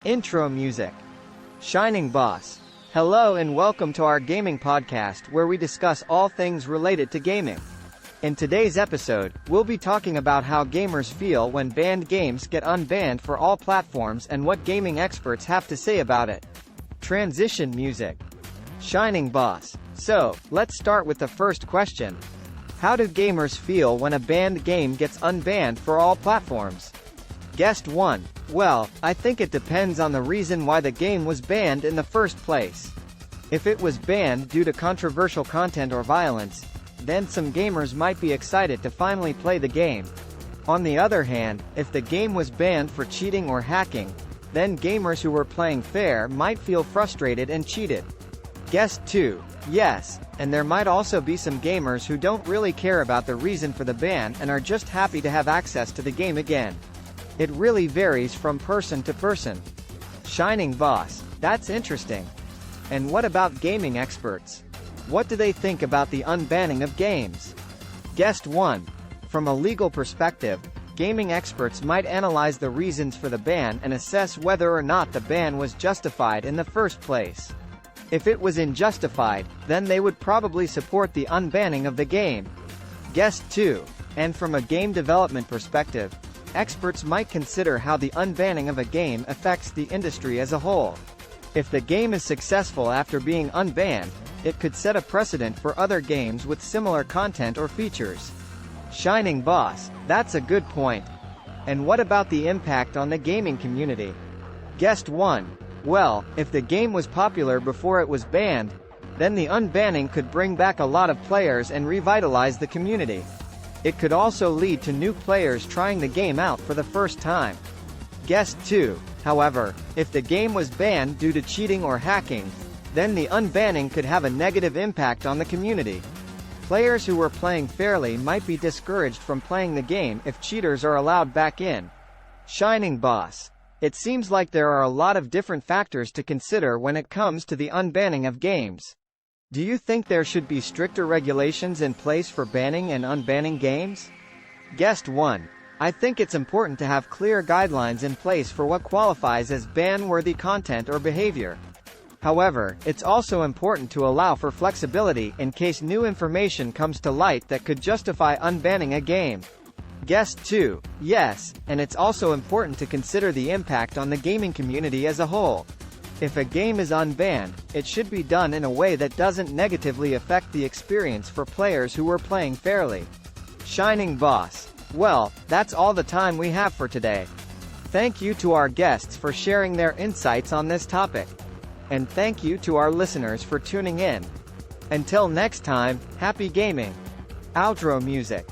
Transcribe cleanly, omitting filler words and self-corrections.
Intro music. Shining Boss. Hello and welcome to our gaming podcast where we discuss all things related to gaming. In today's episode, we'll be talking about how gamers feel when banned games get unbanned for all platforms and what gaming experts have to say about it. Transition music. Shining Boss. So, let's start with the first question. How do gamers feel when a banned game gets unbanned for all platforms? Guest 1. Well, I think it depends on the reason why the game was banned in the first place. If it was banned due to controversial content or violence, then some gamers might be excited to finally play the game. On the other hand, if the game was banned for cheating or hacking, then gamers who were playing fair might feel frustrated and cheated. Guest 2. Yes, and there might also be some gamers who don't really care about the reason for the ban and are just happy to have access to the game again. It really varies from person to person. Shining Boss. That's interesting. And what about gaming experts? What do they think about the unbanning of games? Guest 1. From a legal perspective, gaming experts might analyze the reasons for the ban and assess whether or not the ban was justified in the first place. If it was unjustified, then they would probably support the unbanning of the game. Guest 2. And from a game development perspective, experts might consider how the unbanning of a game affects the industry as a whole. If the game is successful after being unbanned, it could set a precedent for other games with similar content or features. Shining Boss. That's a good point. And what about the impact on the gaming community? Guest 1. Well, if the game was popular before it was banned, then the unbanning could bring back a lot of players and revitalize the community. It could also lead to new players trying the game out for the first time. Guest 2. However, if the game was banned due to cheating or hacking, then the unbanning could have a negative impact on the community. Players who were playing fairly might be discouraged from playing the game if cheaters are allowed back in. Shining Boss. It seems like there are a lot of different factors to consider when it comes to the unbanning of games. Do you think there should be stricter regulations in place for banning and unbanning games? Guest 1. I think it's important to have clear guidelines in place for what qualifies as ban-worthy content or behavior. However, it's also important to allow for flexibility in case new information comes to light that could justify unbanning a game. Guest 2. Yes, and it's also important to consider the impact on the gaming community as a whole. If a game is unbanned, it should be done in a way that doesn't negatively affect the experience for players who were playing fairly. Shining Boss. Well, that's all the time we have for today. Thank you to our guests for sharing their insights on this topic. And thank you to our listeners for tuning in. Until next time, happy gaming. Outro music.